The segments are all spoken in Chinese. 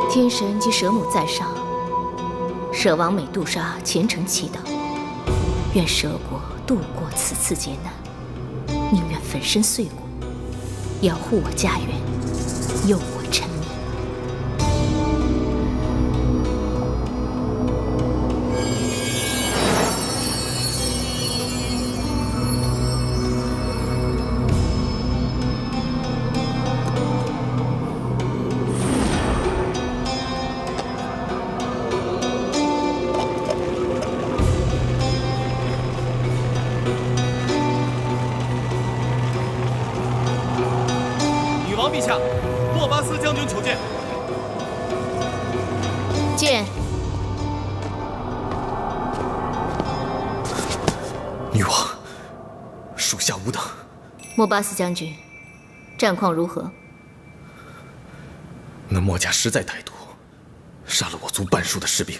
天神及蛇母在上，蛇王美杜莎虔诚祈祷，愿蛇国度过此次劫难，宁愿粉身碎骨，也要护我家园，佑我臣民。陛下，莫巴斯将军求见。见。女王，属下无能。莫巴斯将军，战况如何？那墨家实在歹毒，杀了我族半数的士兵，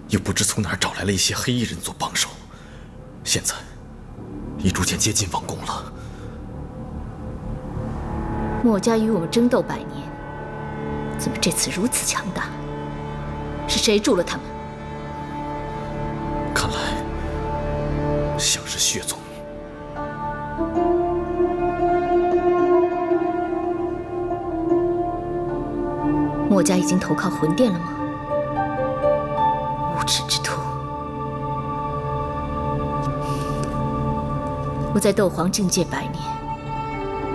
又不知从哪儿找来了一些黑衣人做帮手，现在已逐渐接近王宫了。墨家与我们争斗100年，怎么这次如此强大？是谁助了他们？看来像是血宗。墨家已经投靠魂殿了吗？无耻之徒！我在斗皇境界100年，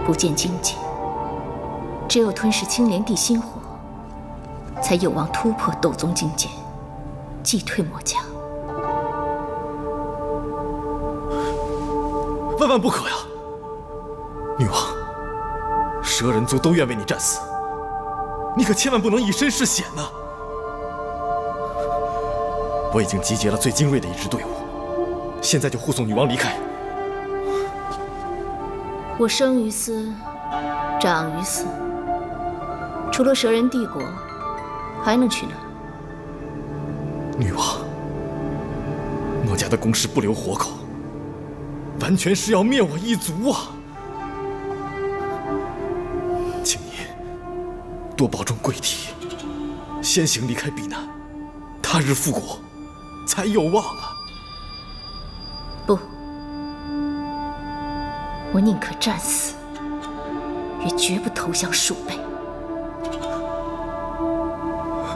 不见荆棘。只有吞噬青莲地心火，才有望突破斗宗境界，击退墨家。万万不可呀！女王，蛇人族都愿为你战死，你可千万不能以身试险呐！我已经集结了最精锐的一支队伍，现在就护送女王离开。我生于斯，长于斯。除了蛇人帝国，还能去哪？女王，墨家的攻势不留活口，完全是要灭我一族啊！请您多保重贵体，先行离开避难，他日复国才有望啊！不，我宁可战死，也绝不投降鼠辈。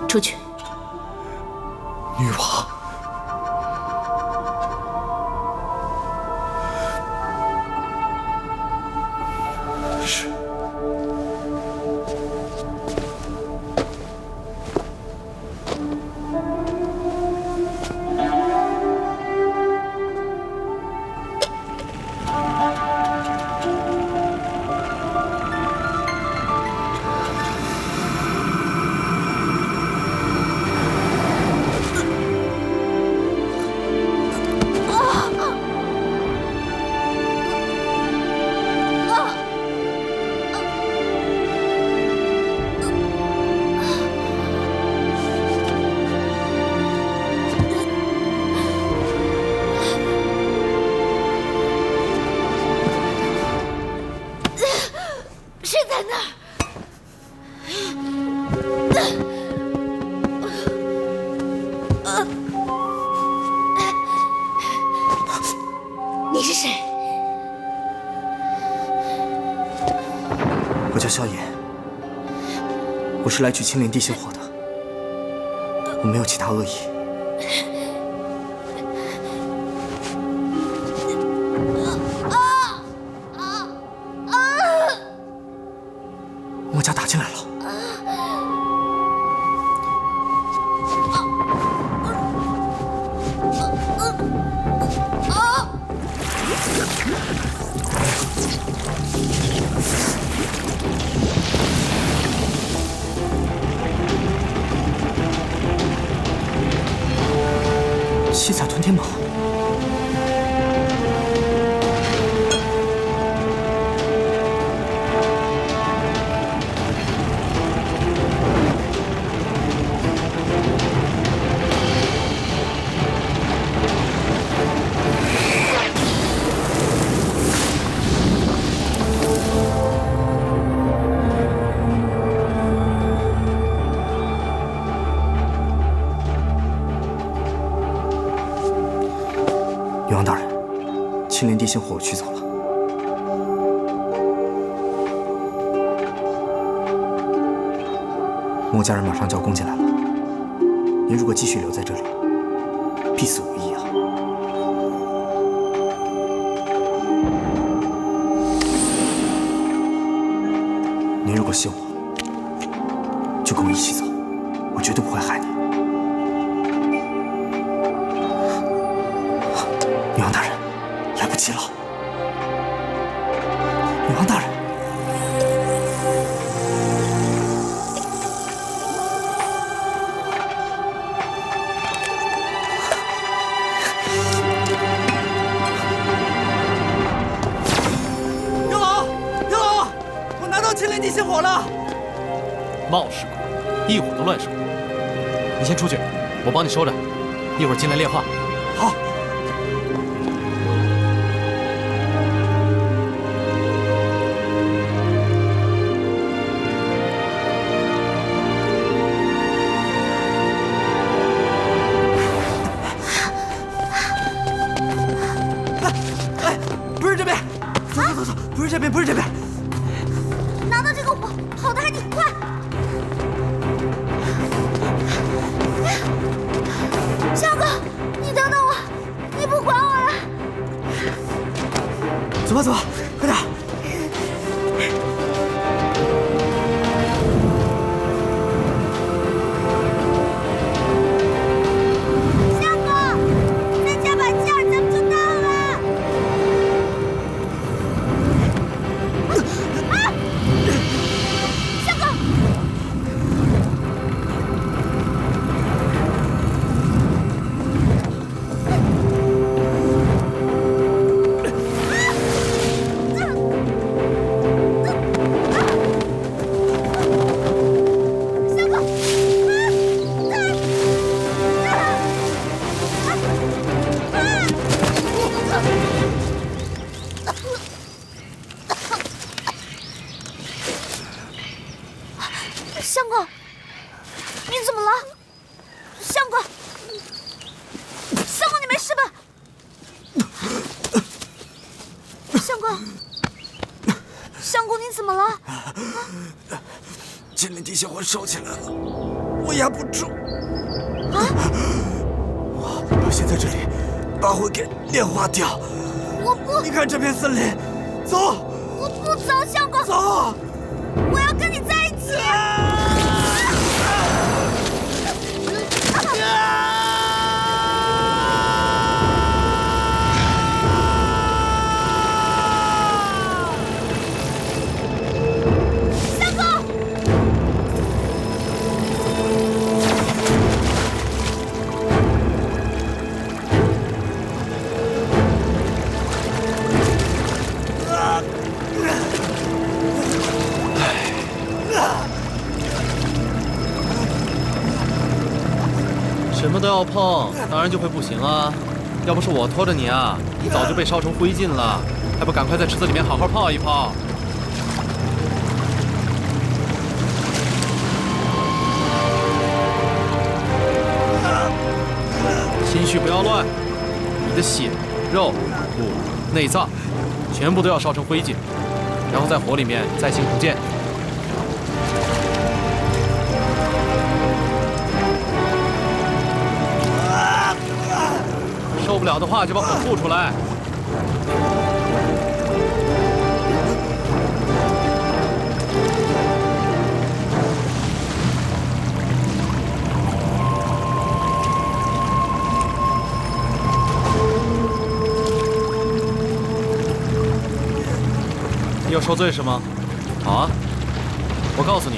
出去！女王，是。你是谁？我叫萧炎，我是来取青莲地心火的，我没有其他恶意。墨家打进来了。七彩吞天蟒，青莲地心火我取走了。墨家人马上就要攻进来了，您如果继续留在这里，必死无疑啊！您如果信我，就跟我一起走，我绝对不会害你。女王大人，来不及了！女王大人。 青莲地心火了！冒失鬼，一会儿都乱说。你先出去，我帮你收着，一会儿进来炼化。好。哎，不是这边，走走走走，不是这边，不是这边。 拿到这个火，跑得还挺快。相公，你等等我，你不管我了。走吧走吧，快点。相公，再加把劲儿，咱们就到了。啊！ 相公，相公，相公，你怎么了？相公，相公，你没事吧？相公，相公，你怎么了？青莲地心火烧起来了，我压不住。啊！我先在这里把火给炼化掉。我不，你看这片森林，走。我不走，相公，走。我要跟你在一起。 相公，什么都要碰，当然就会不行啊！要不是我拖着你啊，你早就被烧成灰烬了，还不赶快在池子里面好好泡一泡？心绪不要乱，你的血、肉、骨、内脏，全部都要烧成灰烬，然后在火里面再行不见。 受不了的话就把火吐出来。你要受罪是吗？好啊，我告诉你，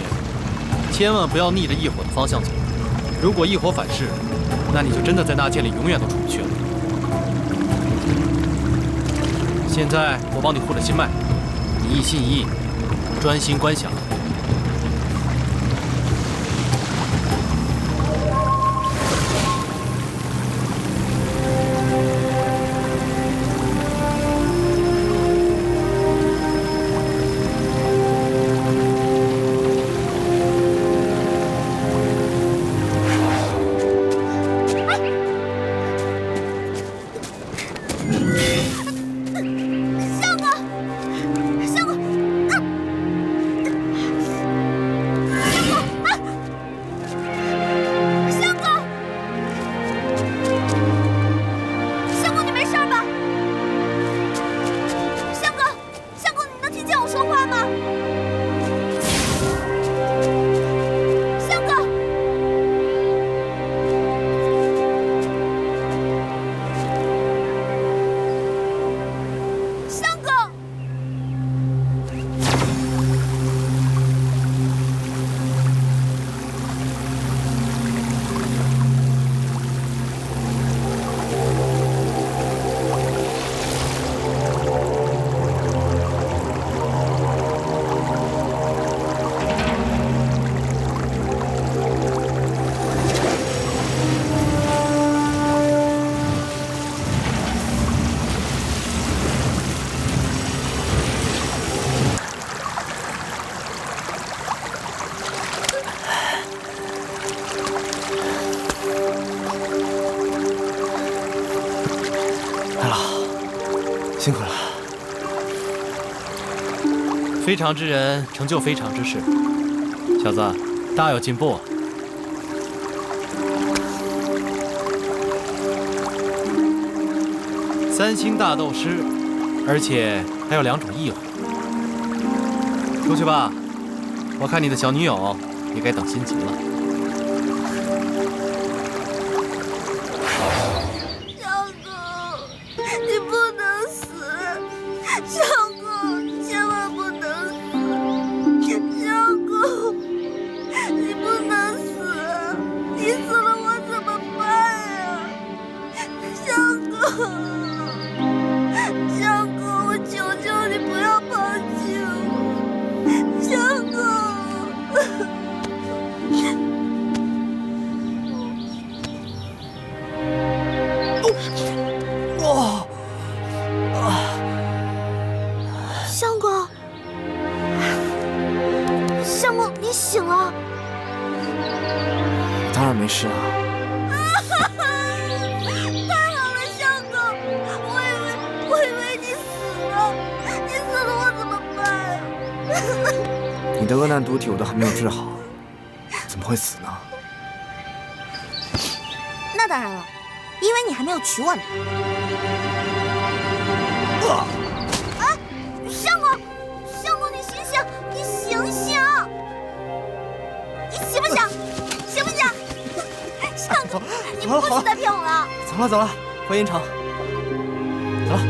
千万不要逆着异火的方向走。如果异火反噬，那你就真的在那界里永远都出不去了。 现在我帮你护着心脉，你一心一意，专心观想。非常之人成就非常之事，小子，大有进步啊！3星大斗师，而且还有2种异火。出去吧，我看你的小女友也该等心急了。相公，你不能死！相公，千万不能死！相公，你不能死！你死了我怎么办呀？相公，相公，我求求你不要抛弃我！相公。相公，相公，你醒了！当然没事啊。太好了，相公，我以为你死了，你死了我怎么办？你的恶难毒体我都还没有治好，怎么会死呢？那当然了，因为你还没有娶我呢。哎，相公，相公，你醒醒，你醒醒！你醒不醒？醒不醒？相公，你不许再骗我了！走了，回银城。走了。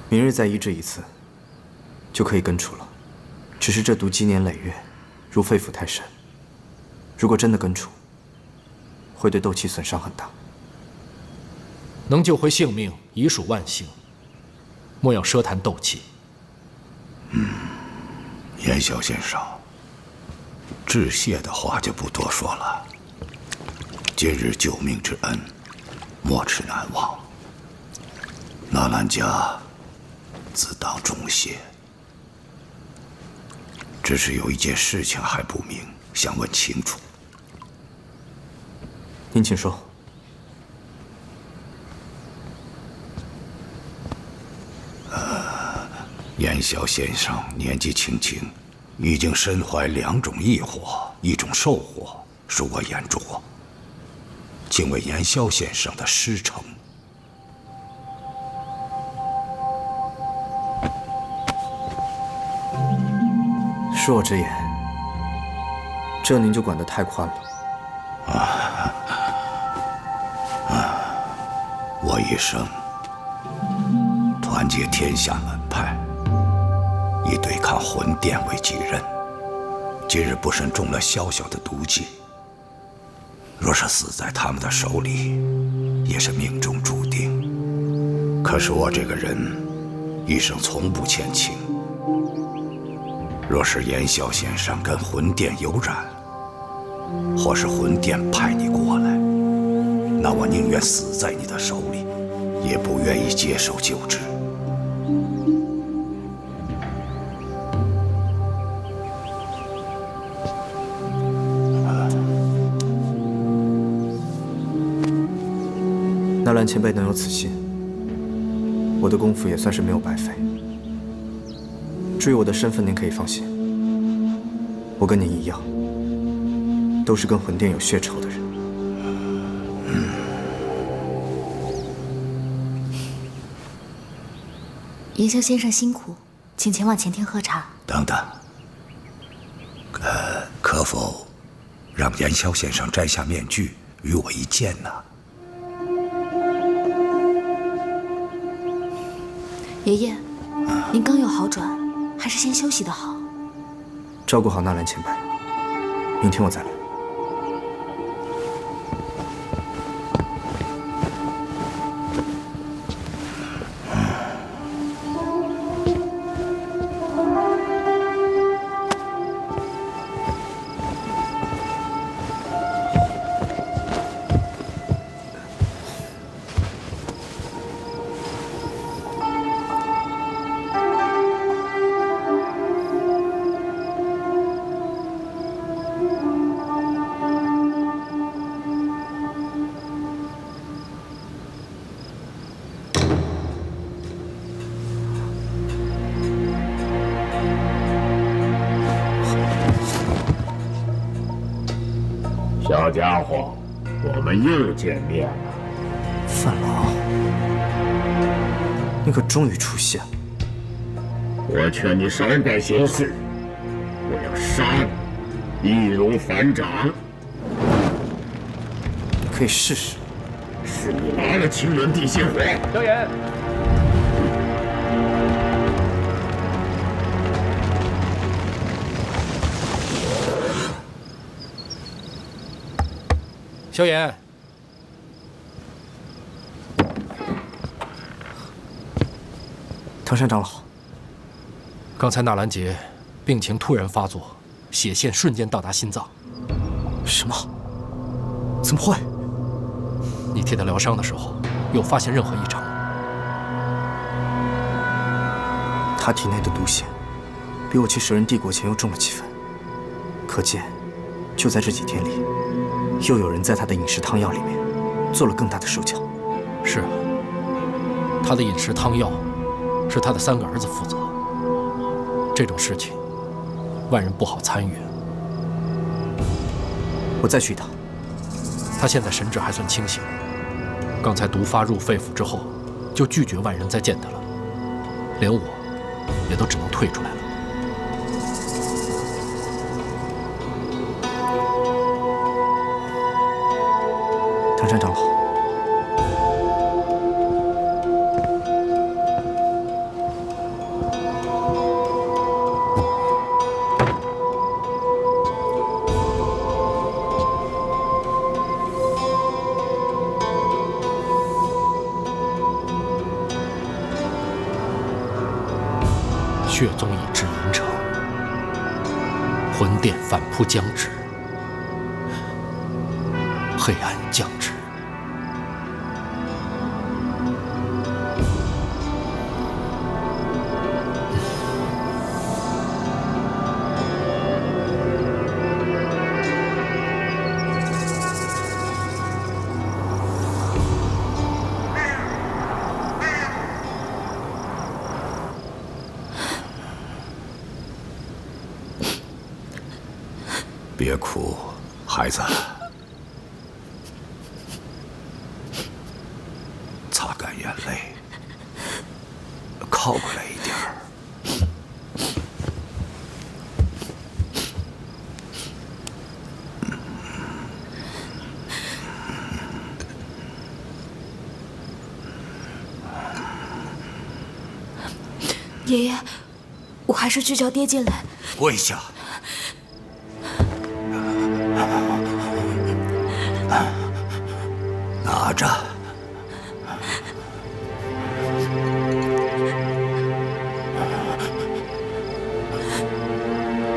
明日再医治一次，就可以根除了。只是这毒积年累月，入肺腑太深。如果真的根除，会对斗气损伤很大。能救回性命，已属万幸。莫要奢谈斗气。严萧先生，致谢的话就不多说了。今日救命之恩，莫齿难忘。纳兰家自当重谢。只是有一件事情还不明，想问清楚。您请说。严萧先生年纪轻轻，已经身怀2种异火，1种兽火，恕我眼拙，请问严萧先生的师承？恕我直言，这您就管得太宽了。我一生团结天下门派，以对抗魂殿为己任。今日不慎中了小小的毒计，若是死在他们的手里，也是命中注定。可是我这个人一生从不欠情，若是严萧先生跟魂殿有染，或是魂殿派你过来，那我宁愿死在你的手里，也不愿意接受救治。纳兰前辈能有此心，我的功夫也算是没有白费。至于我的身份，您可以放心，我跟您一样，都是跟魂殿有血仇的人。严萧先生辛苦，请前往前厅喝茶。等等，可否让严萧先生摘下面具与我一见呢？爷爷，您刚有好转，还是先休息的好。照顾好纳兰前辈，明天我再来。小家伙，我们又见面了。范郎，你可终于出现了。我劝你善改行事，我要杀你，易如反掌。你可以试试。是你拿了青轮地心火。萧炎。萧炎，唐山长老，刚才纳兰杰病情突然发作，血线瞬间到达心脏。什么？怎么会？你替他疗伤的时候，有发现任何异常吗？他体内的毒血，比我去蛇人帝国前又重了几分，可见，就在这几天里。又有人在他的饮食汤药里面做了更大的手脚。是啊，他的饮食汤药是他的3个儿子负责。这种事情，万人不好参与。我再去一趟。他现在神志还算清醒，刚才毒发入肺腑之后，就拒绝万人再见他了，连我也都只能退出来了。唐山长老，血宗已至银城，魂殿反扑将至，黑暗将至。别哭，孩子，擦干眼泪，靠过来一点儿。爷爷，我还是去叫爹进来。跪下。拿着。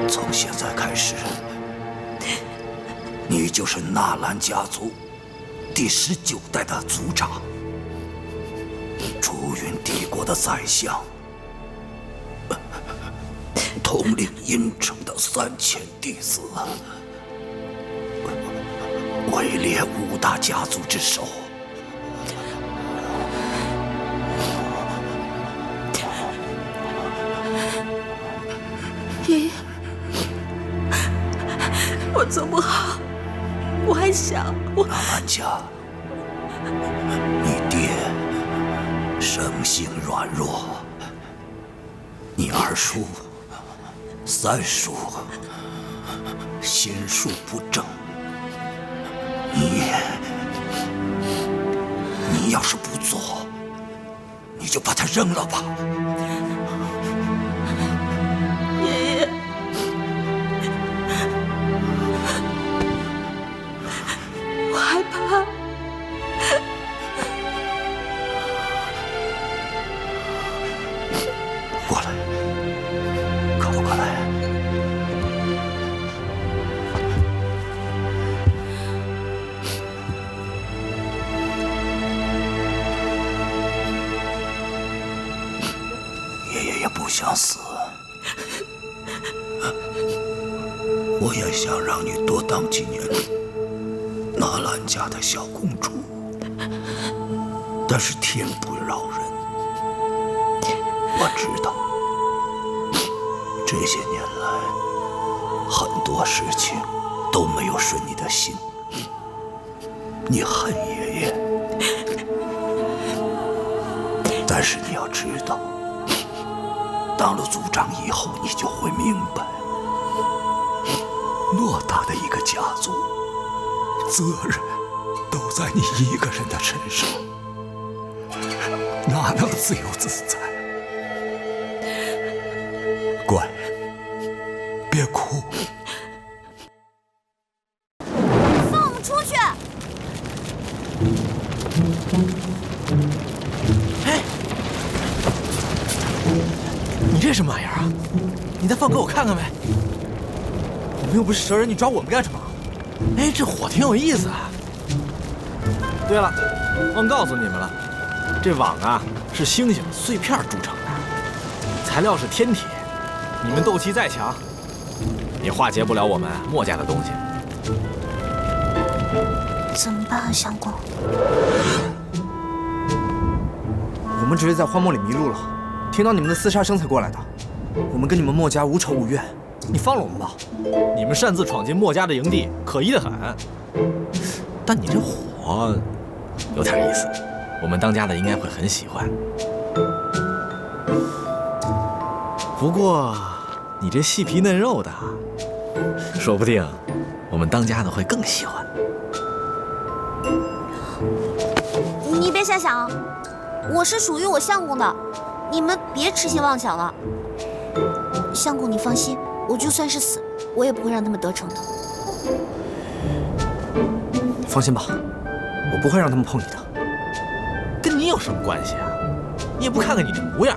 从现在开始，你就是纳兰家族第19代的族长，朱云帝国的宰相，统领阴城的3000弟子。位列5大家族之首。爷爷，我做不好，我还小。纳兰家，你爹生性软弱，你2叔、3叔心术不正。你要是不做，你就把它扔了吧。爷爷，我害怕。过来，靠过来。不想死，我也想让你多当几年纳兰家的小公主，但是天不饶人。我知道，这些年来很多事情都没有顺你的心。你恨爷爷，但是你要知道，当了族长以后，你就会明白，偌大的一个家族，责任都在你一个人的身上，哪能自由自在？乖，别哭。放我们出去！哎，你这什么玩意儿啊？你再放给我看看呗。我们又不是蛇人，你抓我们干什么？哎，这火挺有意思啊。对了，忘告诉你们了，这网啊是星星碎片铸成的，材料是天铁。你们斗气再强，也化解不了我们墨家的东西。怎么办啊，相公？我们只是在荒漠里迷路了，听到你们的厮杀声才过来的。我们跟你们墨家无仇无怨，你放了我们吧。你们擅自闯进墨家的营地，可疑得很。但你这火有点意思，我们当家的应该会很喜欢。不过你这细皮嫩肉的，说不定我们当家的会更喜欢。你别瞎想，我是属于我相公的，你们别痴心妄想了。相公，你放心，我就算是死，我也不会让他们得逞的。放心吧，我不会让他们碰你的。跟你有什么关系啊？你也不看看你这模样。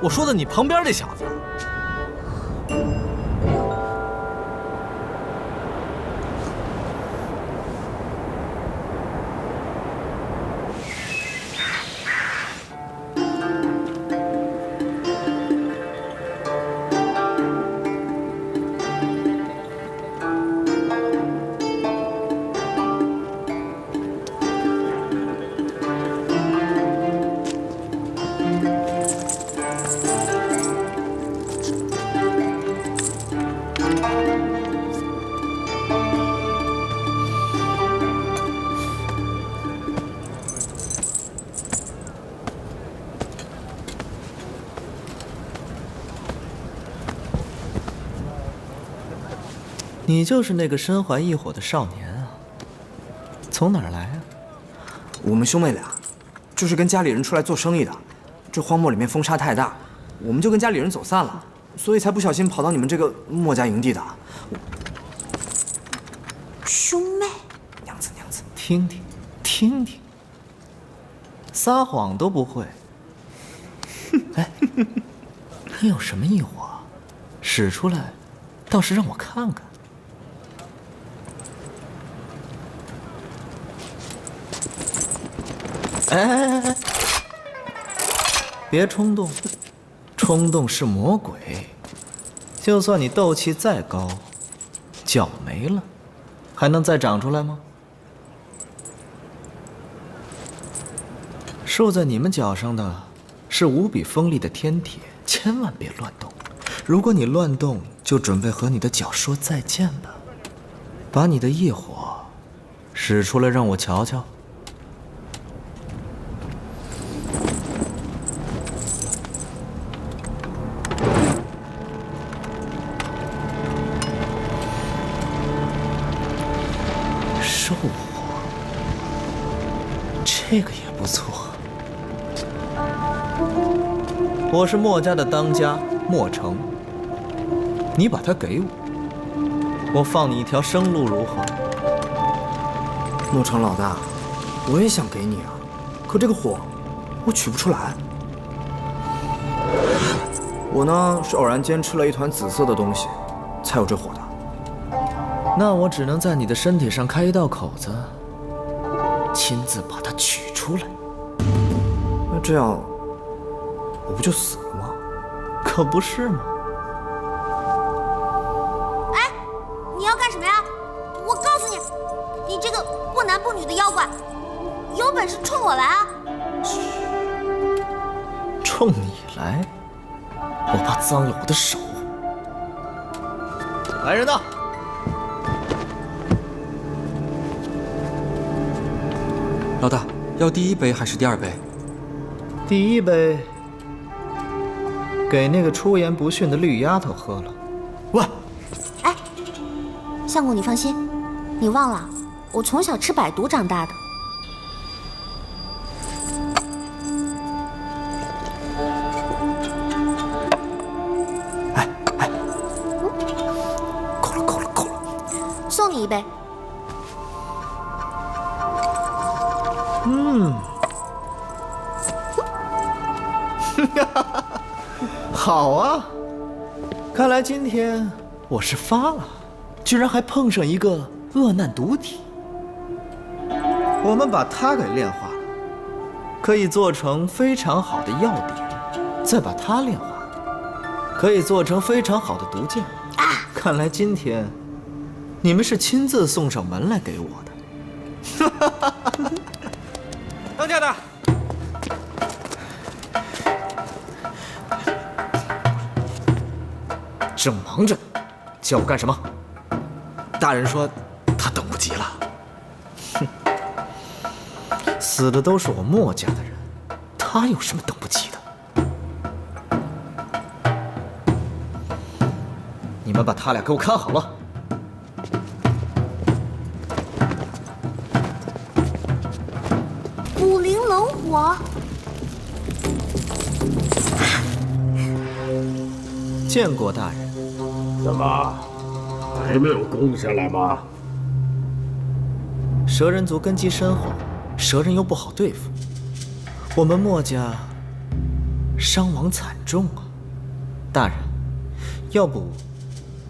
我说的你旁边这小子。你就是那个身怀异火的少年啊？从哪儿来啊？我们兄妹俩，就是跟家里人出来做生意的。这荒漠里面风沙太大，我们就跟家里人走散了，所以才不小心跑到你们这个墨家营地的。兄妹，娘子，听听，撒谎都不会。哎，你有什么异火？使出来，倒是让我看看。哎，别冲动，冲动是魔鬼。就算你斗气再高，脚没了，还能再长出来吗？竖在你们脚上的是无比锋利的天铁，千万别乱动。如果你乱动，就准备和你的脚说再见吧。把你的异火使出来，让我瞧瞧。兽火，这个也不错。我是墨家的当家墨城，你把它给我，我放你一条生路如何？墨城老大，我也想给你啊，可这个火我取不出来。我呢是偶然间吃了一团紫色的东西，才有这火的。那我只能在你的身体上开一道口子，亲自把它取出来。那这样，我不就死了吗？可不是嘛。哎，你要干什么呀？我告诉你，你这个不男不女的妖怪，有本事冲我来啊！冲你来，我怕脏了我的手。来人呐！老大，要第一杯还是第二杯？第一杯给那个出言不逊的绿丫头喝了。喂，哎，相公你放心，你忘了我从小吃百毒长大的。够了，送你一杯。好啊，看来今天我是发了，居然还碰上一个恶难毒体。我们把它给炼化了，可以做成非常好的药典，再把它炼化，可以做成非常好的毒箭。看来今天你们是亲自送上门来给我的。当家的。正忙着呢，叫我干什么？大人说他等不及了。哼，死的都是我墨家的人，他有什么等不及的？你们把他俩给我看好了。武林冷火。见过大人。怎么，还没有攻下来吗？蛇人族根基深厚，蛇人又不好对付，我们墨家伤亡惨重啊！大人，要不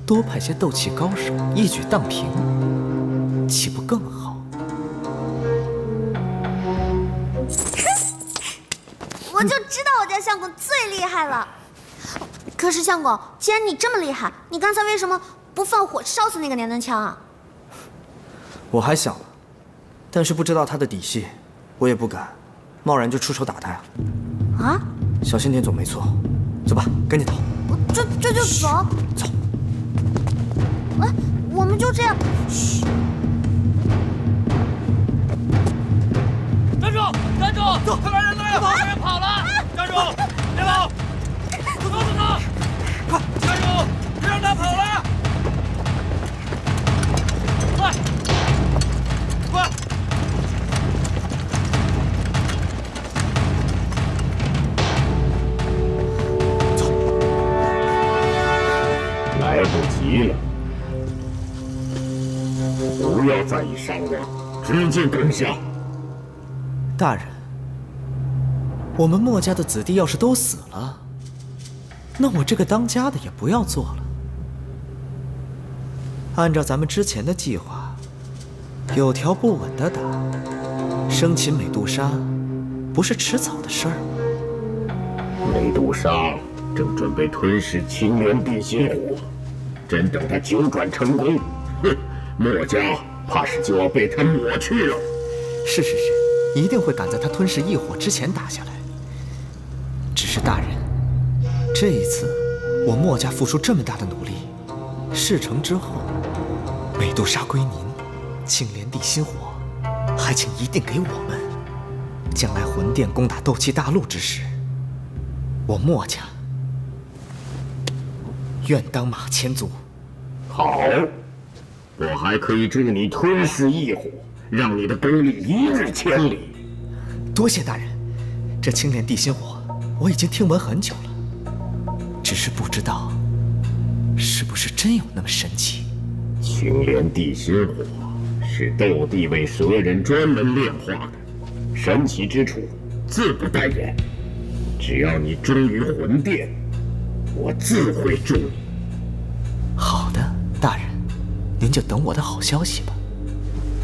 多派些斗气高手一举荡平，岂不更好？我就知道我家相公最厉害了。可是相公，既然你这么厉害，你刚才为什么不放火烧死那个娘娘腔啊？我还想了，但是不知道他的底细，我也不敢贸然就出手打他呀。啊？小心点总没错。走吧，赶紧逃。这就走？走。哎，我们就这样。嘘。站住！站住！走，快把人来了！有人跑了！站住！别跑！走！快！站住！别让他跑了！快！快！走！来不及了，不要在意伤亡，直接攻下。大人，我们墨家的子弟要是都死了，那我这个当家的也不要做了。按照咱们之前的计划，有条不紊的打，生擒美杜莎，不是迟早的事儿吗？美杜莎正准备吞噬青莲地心火，真等他九转成功，哼，墨家怕是就要被他抹去了。是，一定会赶在他吞噬异火之前打下来。只是大人，这一次我墨家付出这么大的努力，事成之后，美杜莎归您，青莲地心火，还请一定给我们。将来魂殿攻打斗气大陆之时，我墨家愿当马前卒。好，我还可以助你吞噬异火，让你的功力一日千里。多谢大人，这青莲地心火我已经听闻很久了，只是不知道是不是真有那么神奇。青莲地心火是斗帝为蛇人专门炼化的，神奇之处自不待言。只要你忠于魂殿，我自会助你。好的，大人，您就等我的好消息吧。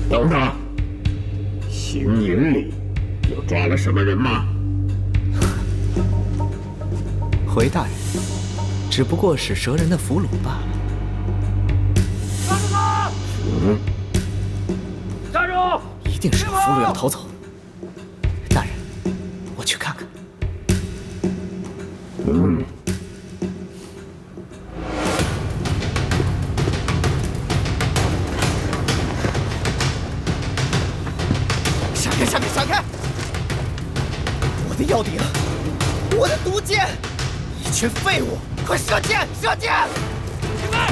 等等，行营里又抓了什么人吗？回大人，只不过是蛇人的俘虏罢了。站住他！站住！一定是有俘虏要逃走。大人，我去看看。下要顶，我的毒箭！一群废物，快射箭！射箭！起来，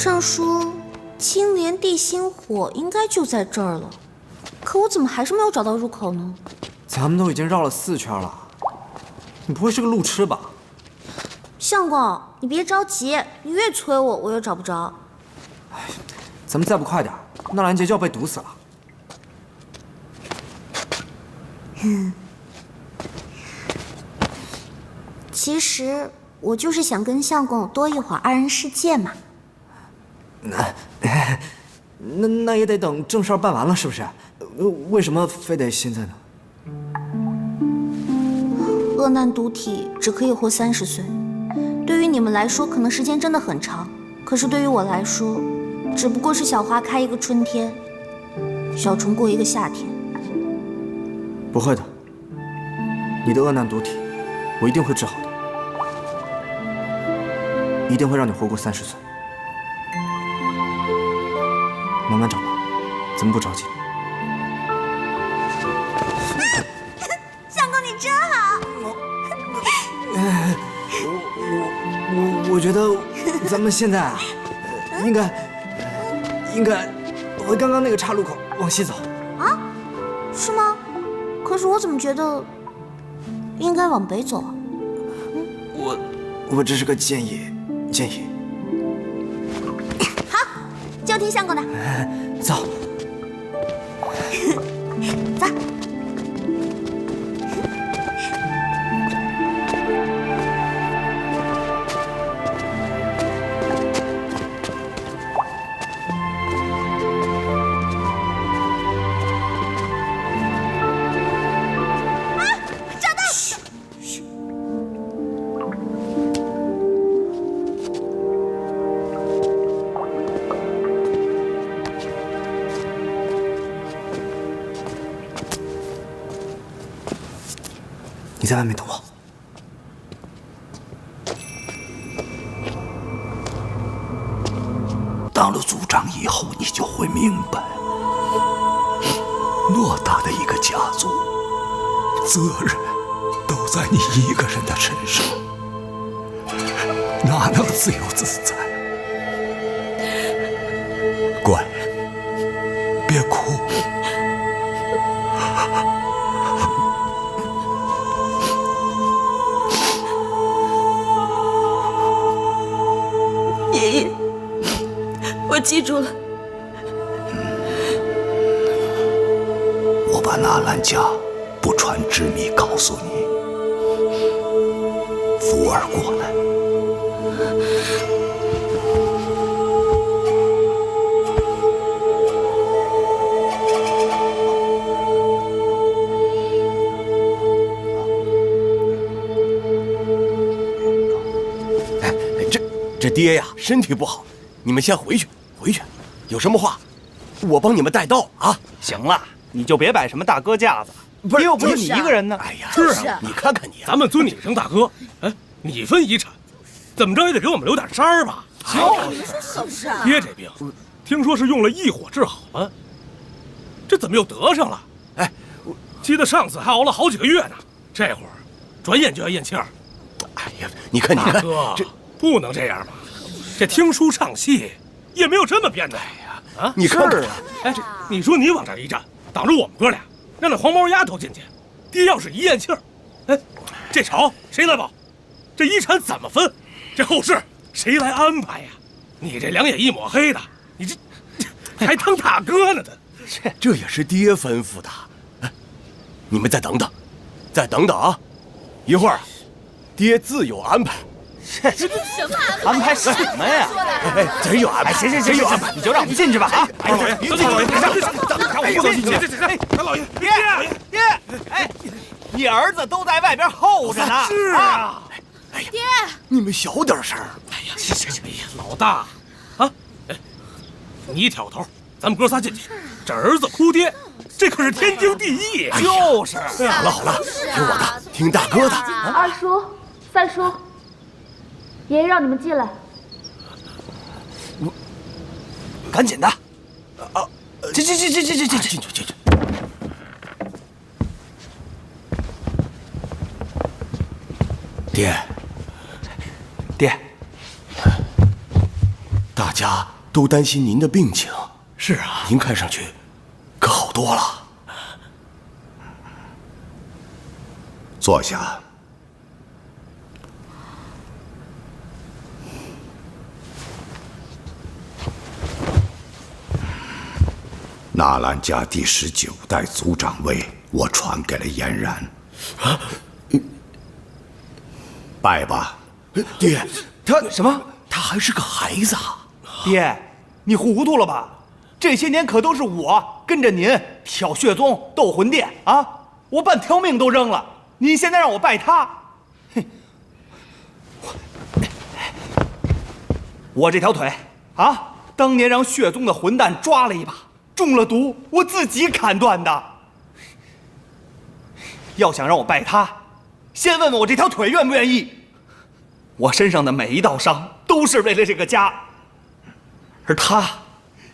上说青莲地心火应该就在这儿了，可我怎么还是没有找到入口呢？咱们都已经绕了4圈了，你不会是个路痴吧？相公，你别着急，你越催我，我越找不着。咱们再不快点，纳兰杰就要被毒死了。其实我就是想跟相公多一会儿2人世界嘛。那也得等正事儿办完了，是不是？为什么非得现在呢？恶难毒体只可以活30岁，对于你们来说可能时间真的很长，可是对于我来说，只不过是小花开一个春天，小虫过一个夏天。不会的，你的恶难毒体，我一定会治好的，一定会让你活过30岁。慢慢找吧，咱们不着急。相公，你真好。我觉得咱们现在啊，应该回刚刚那个岔路口往西走。啊？是吗？可是我怎么觉得应该往北走啊？我只是个建议。好，就听相公的。走。走。你在外面等我。当了族长以后，你就会明白，偌大的一个家族，责任都在你一个人的身上，哪能自由自在？乖，别哭。爷爷，记住了。我把纳兰家不传之秘告诉你，福儿过来。这爹呀，身体不好，你们先回去，有什么话，我帮你们带到啊。行了，你就别摆什么大哥架子，爹又不是你一个人呢。哎呀，是啊，你看看你，咱们尊你声大哥，哎，你分遗产，怎么着也得给我们留点山儿吧？就是啊。爹这病，听说是用了异火治好了，这怎么又得上了？哎，记得上次还熬了好几个月呢，这会儿转眼就要咽气儿。哎呀，你看，大哥，这不能这样吧？这听书唱戏也没有这么编的。哎呀，啊，你看看，哎，这你说你往这儿一站，挡着我们哥俩，让那黄毛丫头进去，爹要是一咽气儿，哎，这朝谁来保？这遗产怎么分？这后事谁来安排呀？你这两眼一抹黑的，你这还当大哥呢？这也是爹吩咐的。哎，你们再等等啊！一会儿，爹自有安排。什么安排什么呀？真有安排！行，你就让我们进去吧啊！老爷，别进，老爷，我不能进去。哎，老爷，爹，哎，你儿子都在外边候着呢。是啊。哎呀，爹，你们小点声。哎呀，哎呀，老大，啊，哎，你挑头，咱们哥仨进去。这儿子哭爹，这可是天经地义。就是。好了，听我的，听大哥的。二叔、三叔，爷爷让你们进来。赶紧的。进去。爹，大家都担心您的病情。是啊，您看上去可好多了。坐下。纳兰家第19代族长位，我传给了嫣然。啊，拜吧。爹，他什么？他还是个孩子啊！爹，你糊涂了吧？这些年可都是我跟着您挑血宗、斗魂殿啊！我半条命都扔了，您现在让我拜他，哼！我这条腿啊，当年让血宗的混蛋抓了一把，中了毒，我自己砍断的。要想让我拜他，先问问我这条腿愿不愿意。我身上的每一道伤都是为了这个家，而他，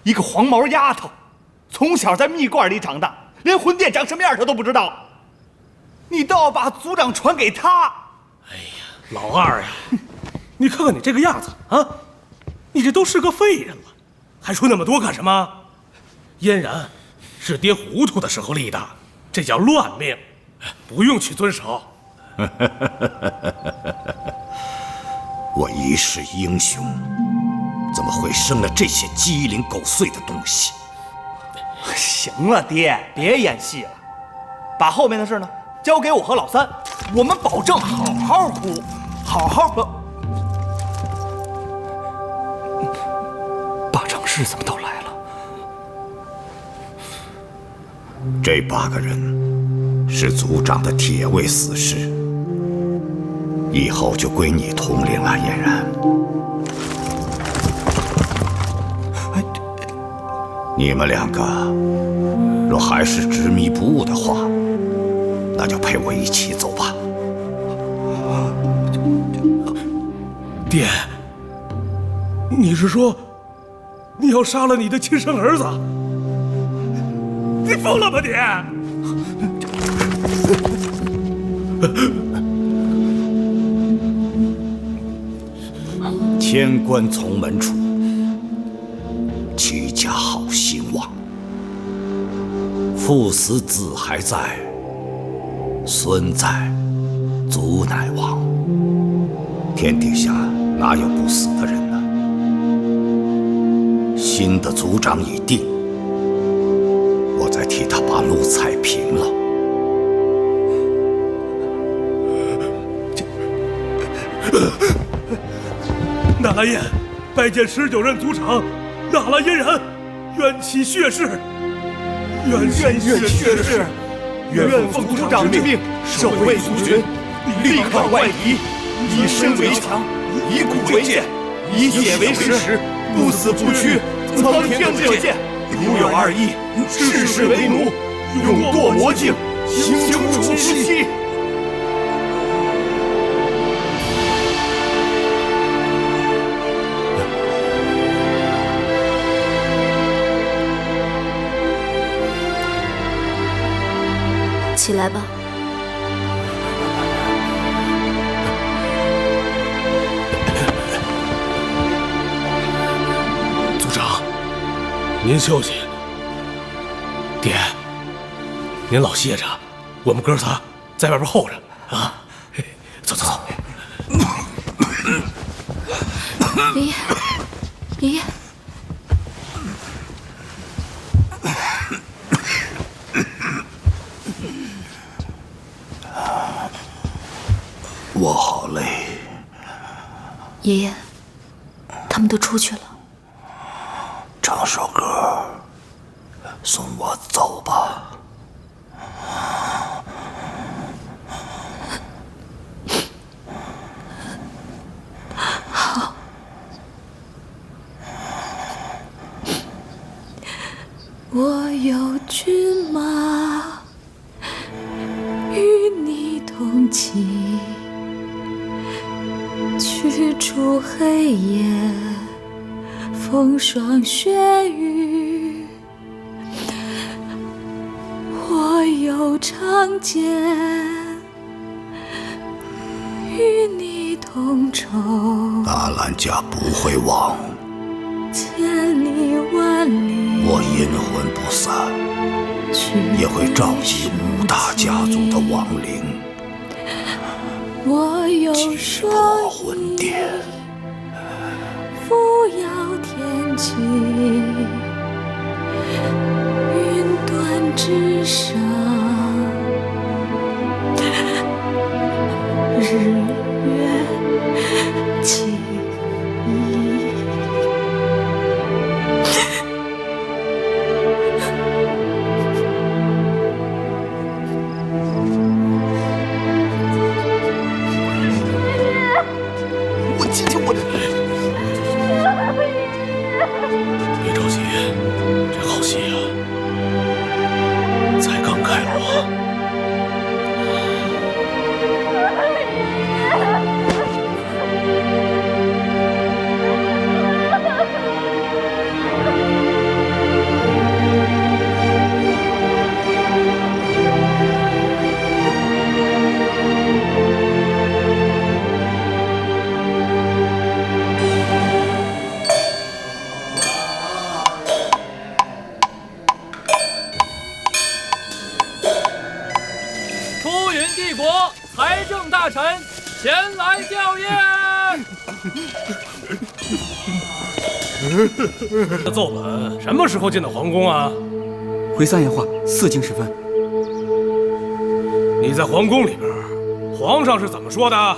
一个黄毛丫头，从小在蜜罐里长大，连魂殿长什么样他都不知道。你倒要把族长传给他？哎呀，老二呀，你看看你这个样子啊，你这都是个废人了，还说那么多干什么？嫣然是爹糊涂的时候立的，这叫乱命，不用去遵守。我一世英雄，怎么会生了这些鸡零狗碎的东西？行了，爹，别演戏了，把后面的事呢交给我和老三，我们保证好好哭，好好喝。八成师怎么都来了？这8个人是族长的铁卫死士，以后就归你统领了，嫣然。你们2个若还是执迷不悟的话，那就陪我一起走吧。爹，你是说你要杀了你的亲生儿子？你疯了吧，爹！千关从门处，齐家好兴旺。父死子还在，孙在，族乃亡。天底下哪有不死的人呢？新的族长已定，我再替他把路踩平了。纳兰燕拜见19任族长纳兰嫣然，愿起血誓，愿起血誓，愿奉族长之命，守卫族群，力抗外敌，以身为强，以骨为鉴，以血为食，不死不屈，苍天可见。如有二意，视世为奴，永堕魔境，行除除息。起来吧。族长，您休息。爹，您老歇着，我们哥仨在外边候着啊。走走走。爷爷，爷爷。我好累。爷爷，他们都出去了。唱首歌，送我走吧。好。我有骏马，与你同骑，驱除黑夜，风霜雪雨。我有长剑，与你同仇。纳兰家不会亡，千里万里。我阴魂不散，也会召集5大家族的亡灵，我有击破魂殿，扶摇天际，云端之上，日月倾移。别着急，这好戏啊，才刚开锣。出云帝国财政大臣前来吊唁。这奏本什么时候进的皇宫啊？回三爷话，4更时分。你在皇宫里边，皇上是怎么说的？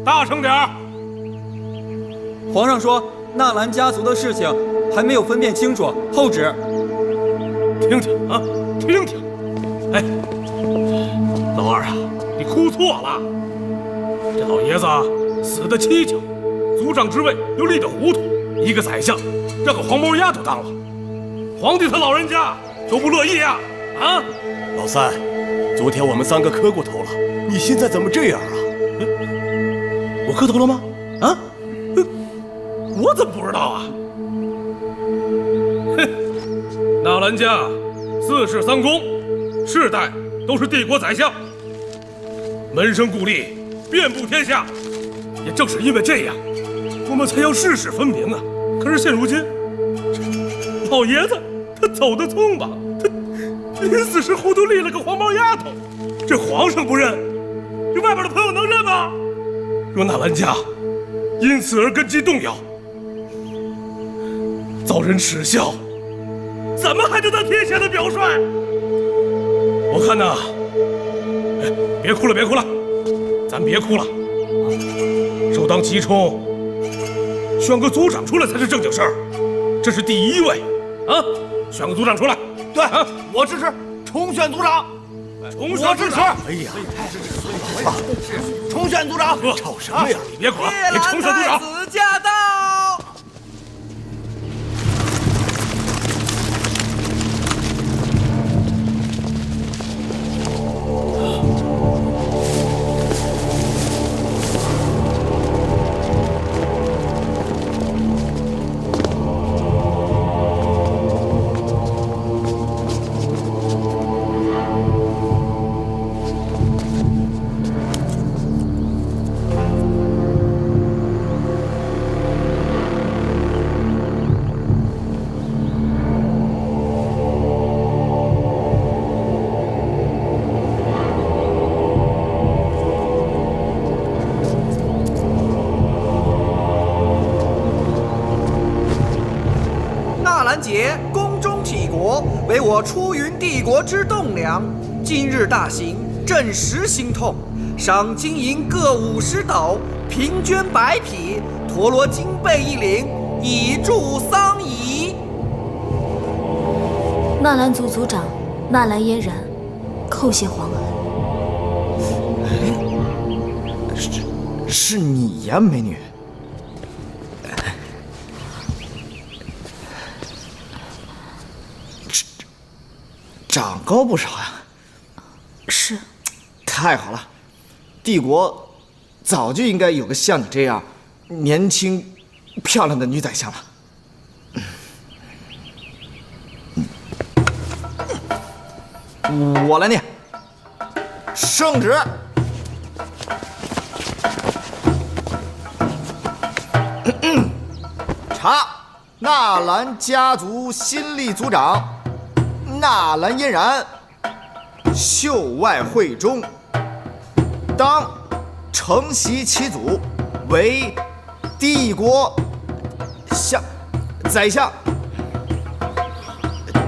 大声点儿！皇上说，纳兰家族的事情还没有分辨清楚，后旨。听听啊，听听。哎，老二啊，你哭错了。这老爷子死得蹊跷，族长之位又立得糊涂，一个宰相让个黄毛丫头当了，皇帝他老人家都不乐意呀！啊，老三，昨天我们3个磕过头了，你现在怎么这样啊？我磕头了吗？啊？我怎么不知道啊？哼，纳兰家4世3公，世代都是帝国宰相，门生故吏遍布天下。也正是因为这样，我们才要世事分明啊。可是现如今，老爷子他走得匆忙，他临死时糊涂立了个黄毛丫头，这皇上不认，这外边的朋友能认吗？若纳兰家因此而根基动摇，早遭人耻笑，怎么还能当天下的表率？我看呐，别哭了，别哭了，咱别哭了。首当其冲，选个族长出来才是正经事儿，这是第一位啊！选个族长出来。对，我支持重选族长。重选支持。哎呀，重选族长。吵什么呀？你别管，你重选族长。子驾到。节宫中体国，为我出云帝国之栋梁。今日大行，朕实心痛。赏金银各50斗，平绢100匹，陀罗金贝1领，以助丧仪。纳兰族族长纳兰嫣然，叩谢皇恩。是你呀，美女。长高不少呀。是。太好了，帝国早就应该有个像你这样年轻漂亮的女宰相了。我来念圣旨。查纳兰家族新立族长纳兰嫣然，秀外慧中，当承袭其祖，为帝国宰相。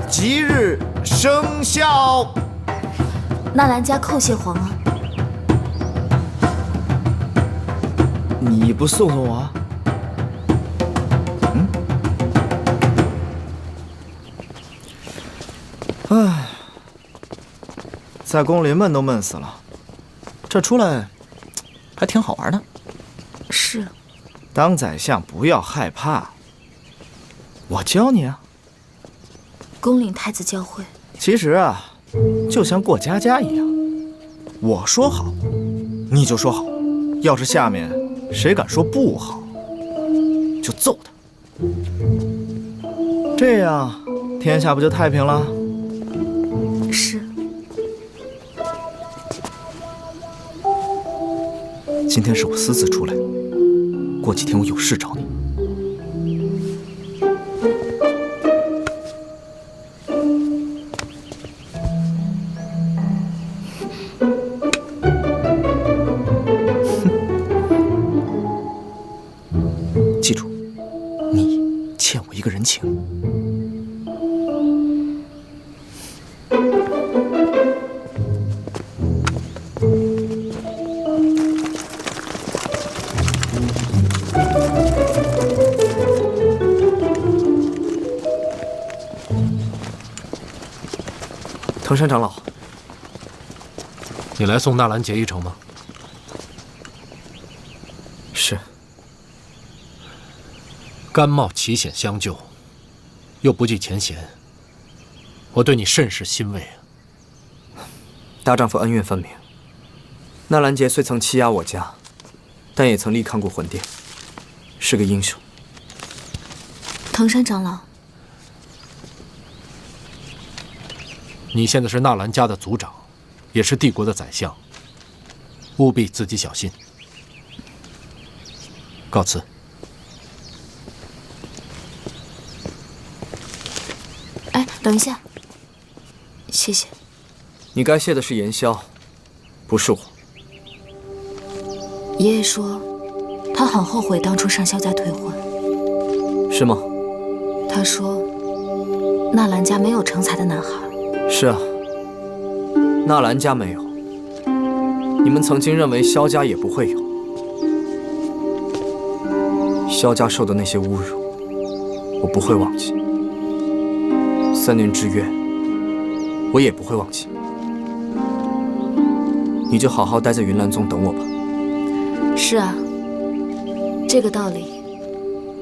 即日生效。纳兰家叩谢皇恩。你不送送我？唉，在宫里闷都闷死了，这出来还挺好玩的。是。当宰相不要害怕，我教你啊。恭领太子教诲。其实啊，就像过家家一样，我说好，你就说好。要是下面谁敢说不好，就揍他。这样天下不就太平了？是。今天是我私自出来，过几天我有事找你。记住，你欠我一个人情。藤山长老，你来送纳兰杰一程吗？是。甘冒奇险相救，又不计前嫌，我对你甚是欣慰啊。大丈夫恩怨分明。纳兰杰虽曾欺压我家，但也曾力抗过魂殿，是个英雄。藤山长老，你现在是纳兰家的族长，也是帝国的宰相，务必自己小心。告辞。哎，等一下，谢谢。你该谢的是严萧，不是我。爷爷说，他很后悔当初上萧家退婚。是吗？他说，纳兰家没有成才的男孩。是啊，纳兰家没有，你们曾经认为萧家也不会有。萧家受的那些侮辱，我不会忘记。3年之约，我也不会忘记。你就好好待在云岚宗等我吧。是啊，这个道理，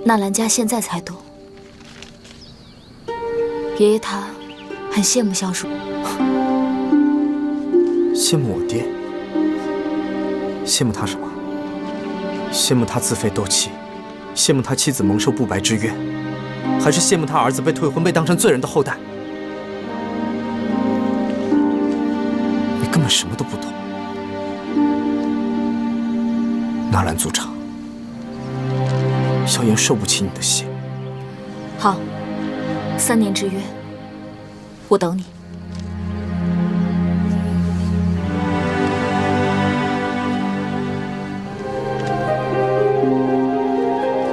纳兰家现在才懂。爷爷他很羡慕萧叔。羡慕我爹？羡慕他什么？羡慕他自废斗气，羡慕他妻子蒙受不白之冤，还是羡慕他儿子被退婚，被当成罪人的后代？你根本什么都不懂。纳兰族长，萧炎受不起你的气。好，3年之约，我等你。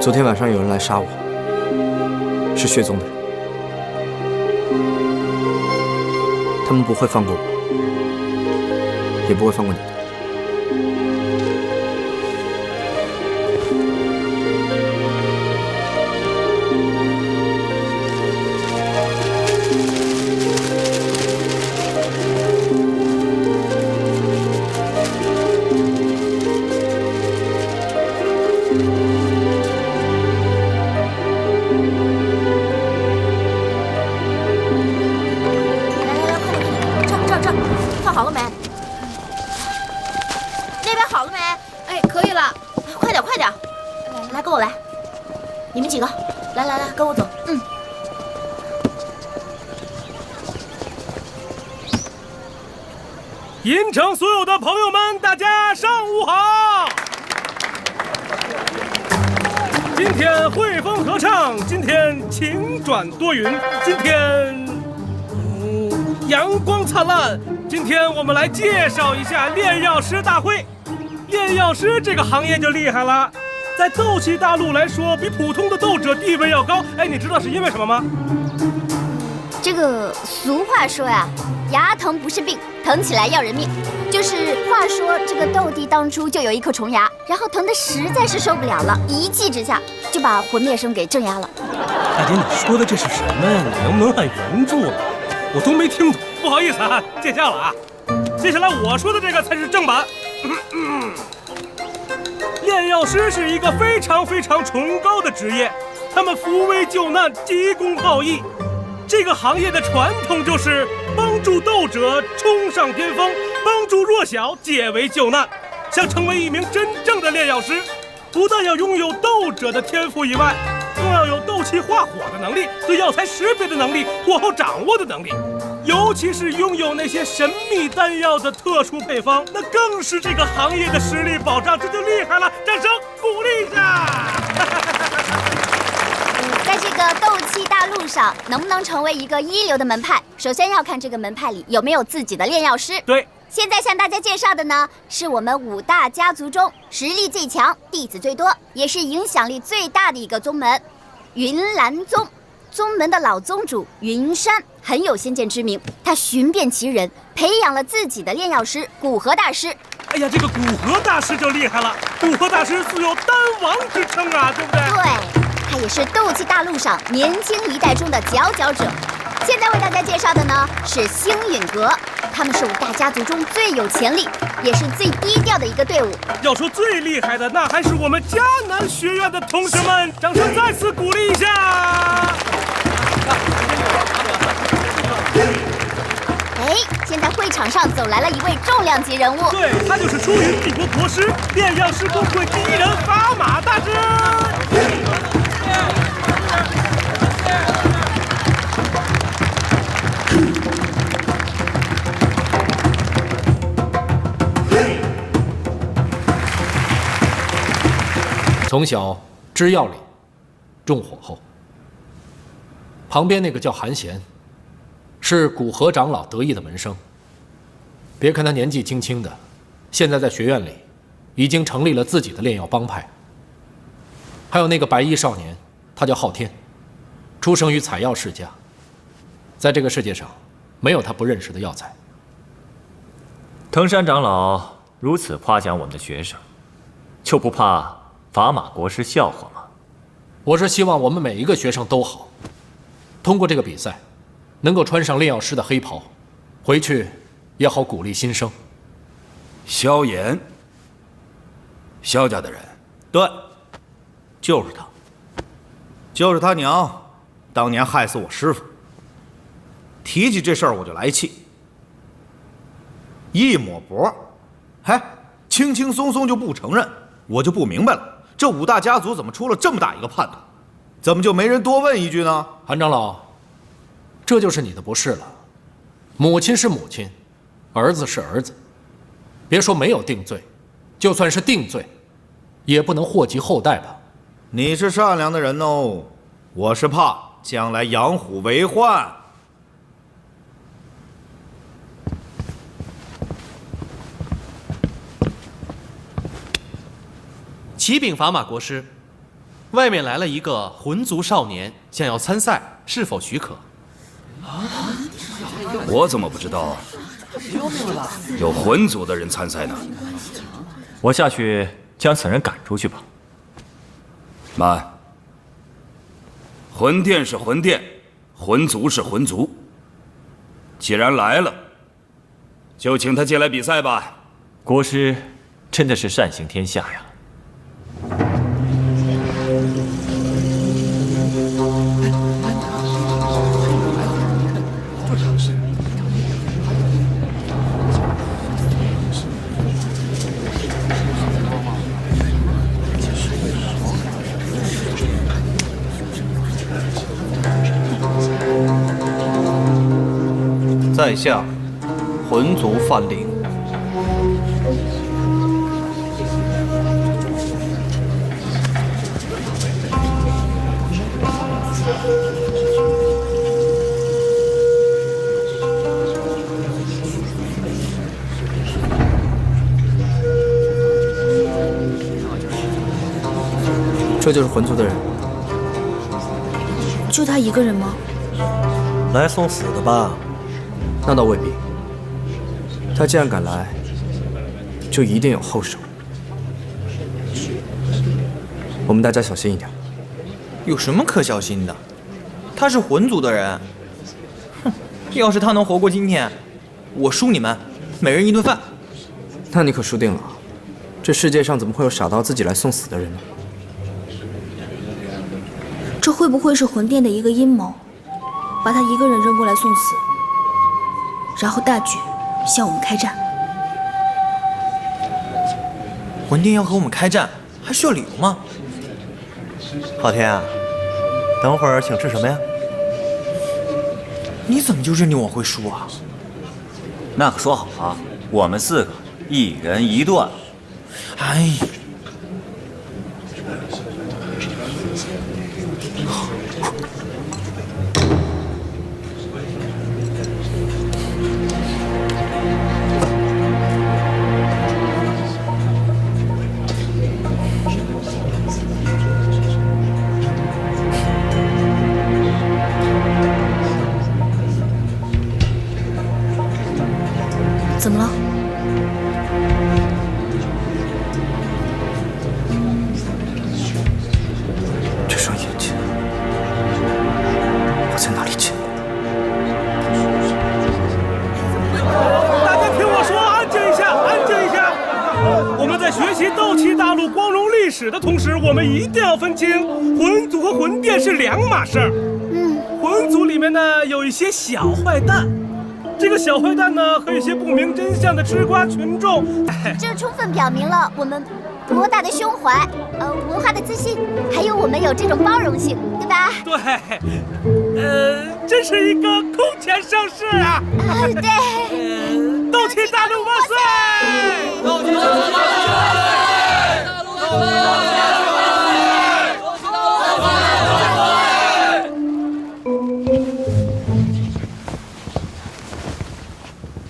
昨天晚上有人来杀我，是血宗的人，他们不会放过我，也不会放过你的。跟我走。银城所有的朋友们，大家上午好！今天汇丰合唱，今天晴转多云，今天阳光灿烂。今天我们来介绍一下炼药师大会。炼药师这个行业就厉害了，在斗气大陆来说，比普通的斗者地位要高。哎，你知道是因为什么吗？这个俗话说呀，牙疼不是病，疼起来要人命。就是话说，这个斗帝当初就有一颗虫牙，然后疼得实在是受不了了，一气之下就把魂灭生给镇压了。大姐，你说的这是什么呀？你能不能按原著了？我都没听懂，不好意思啊，见笑了啊。接下来我说的这个才是正版。炼药师是一个非常非常崇高的职业，他们扶危救难，急公好义。这个行业的传统就是帮助斗者冲上巅峰，帮助弱小解围救难。想成为一名真正的炼药师，不但要拥有斗者的天赋以外，更要有斗气化火的能力，对药材识别的能力，火候掌握的能力，尤其是拥有那些神秘丹药的特殊配方，那更是这个行业的实力保障，这就厉害了！掌声鼓励一下！在这个斗气大陆上，能不能成为一个一流的门派，首先要看这个门派里有没有自己的炼药师。对，现在向大家介绍的呢，是我们5大家族中实力最强、弟子最多，也是影响力最大的一个宗门——云岚宗。宗门的老宗主云山很有先见之明，他寻遍其人，培养了自己的炼药师古河大师。哎呀，这个古河大师就厉害了，古河大师自有丹王之称啊，对不对？对，他也是斗气大陆上年轻一代中的佼佼者。现在为大家介绍的呢是星陨阁，他们是5大家族中最有潜力，也是最低调的一个队伍。要说最厉害的，那还是我们迦南学院的同学们，掌声再次鼓励一下！哎，现在会场上走来了一位重量级人物，对，他就是出云帝国国师、炼药师公会第1人法马大师。从小知药理，重火候。旁边那个叫韩贤，是古河长老得意的门生。别看他年纪轻轻的，现在在学院里已经成立了自己的炼药帮派。还有那个白衣少年，他叫昊天，出生于采药世家，在这个世界上没有他不认识的药材。藤山长老如此夸奖我们的学生，就不怕法马国师笑话吗？我是希望我们每一个学生都好，通过这个比赛，能够穿上炼药师的黑袍，回去也好鼓励新生。萧炎，萧家的人，对，就是他，就是他娘，当年害死我师傅。提起这事儿我就来气，一抹脖，还轻轻松松就不承认，我就不明白了，这五大家族怎么出了这么大一个叛徒？怎么就没人多问一句呢？韩长老，这就是你的不是了。母亲是母亲，儿子是儿子，别说没有定罪，就算是定罪，也不能祸及后代吧？你是善良的人哦，我是怕将来养虎为患。启禀法马国师，外面来了一个魂族少年，想要参赛，是否许可？我怎么不知道有魂族的人参赛呢？我下去将此人赶出去吧。慢，魂殿是魂殿，魂族是魂族。既然来了，就请他进来比赛吧。国师真的是善行天下呀！在下魂族范灵。这就是魂族的人。就他一个人吗？来送死的吧？那倒未必。他既然敢来，就一定有后手。我们大家小心一点。有什么可小心的？他是魂族的人。哼，要是他能活过今天，我输你们，每人一顿饭。那你可输定了。这世界上怎么会有傻到自己来送死的人呢？这会不会是魂殿的一个阴谋，把他一个人扔过来送死，然后大举向我们开战？魂殿要和我们开战，还需要理由吗？昊天啊，等会儿请吃什么呀？你怎么就认定我会输啊？那可说好了，我们4个一人一段。哎。怎么了？这双眼睛，我在哪里见过？大家听我说，安静一下，安静一下。我们在学习斗气大陆光荣历史的同时，我们一定要分清魂族和魂殿是两码事儿。魂族里面呢有一些小坏蛋。这个小坏蛋呢，和一些不明真相的吃瓜群众，这充分表明了我们博大的胸怀，文化的自信，还有我们有这种包容性，对吧？对，真是一个空前盛世啊！对，斗气大陆万岁！斗气大陆万岁！斗气大陆万岁！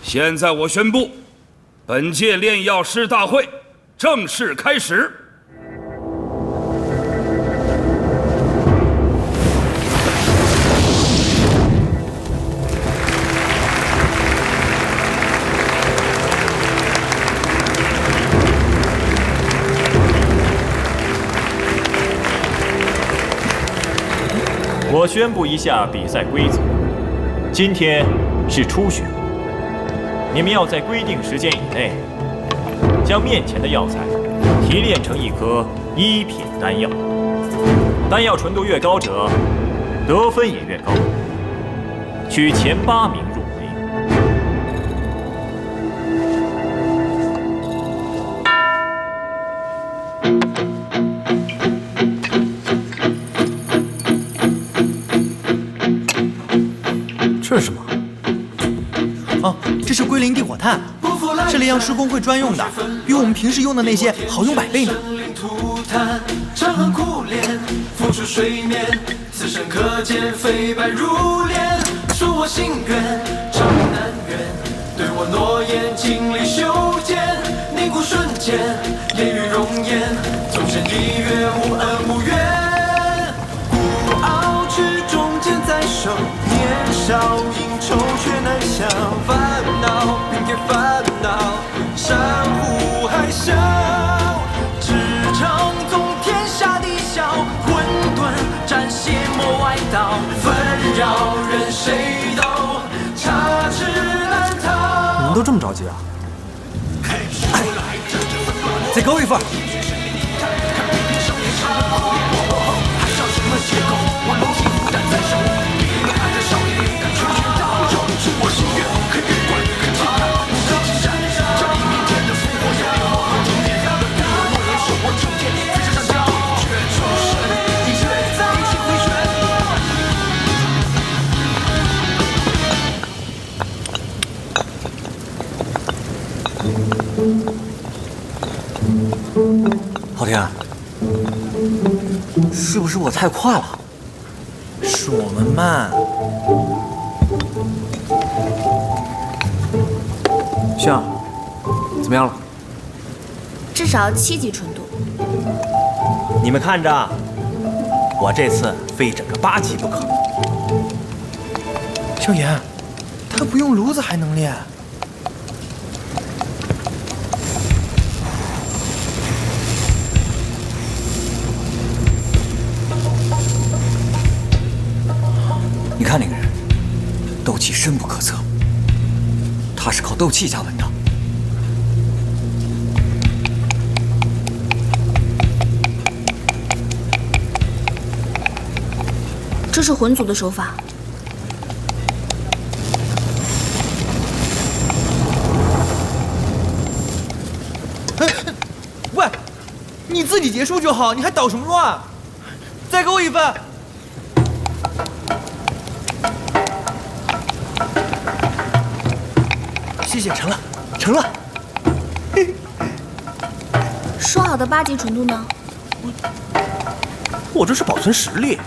现在我宣布，本届炼药师大会正式开始。我宣布一下比赛规则：今天是初选，你们要在规定时间以内，将面前的药材提炼成一颗1品丹药。丹药纯度越高者，得分也越高，取前8名入围。这是什么？哦，这是龟苓地火炭，是炼药师工会专用的，比我们平时用的那些好用100倍呢。长恨苦恋，浮出水面，此生可见，飞白如莲。说我心愿，长难圆，对我诺言，尽力修剪。凝固瞬间，烟雨容颜，纵身一跃，无恩无怨。孤傲之中，剑在手，年少应酬却难消。烦恼，并添烦恼，山呼海啸。职场总天下地小，混沌斩邪魔外道，纷扰任谁斗，插翅难逃。你们都这么着急啊？再给我一份。昊天，是不是我太快了？是我们慢。像，怎么样了？至少7级纯度。你们看着，我这次非整个8级不可。萧炎，他不用炉子还能练。你看那个人，斗气深不可测，他是靠斗气下稳的。这是魂族的手法。喂，你自己结束就好，你还捣什么乱？再给我一份。谢谢，成了，成了。说好的8级纯度呢？我这是保存实力。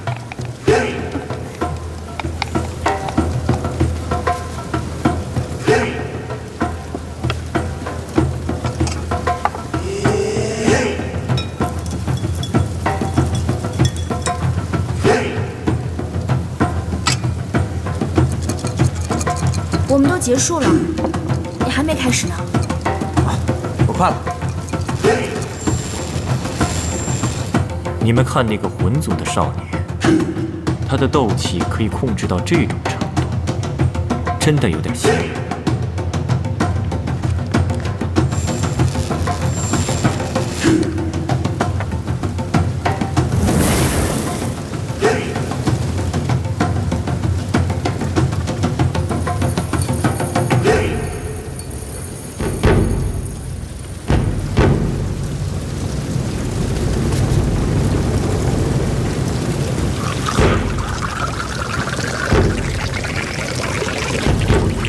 我们都结束了，你还没开始呢。我快了。你们看那个魂族的少年，他的斗气可以控制到这种程度，真的有点吓人。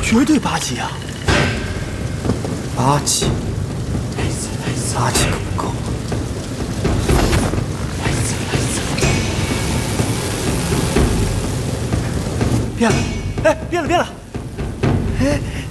绝对8级啊！8级，8级可不够。变了，哎，变了，变了，哎。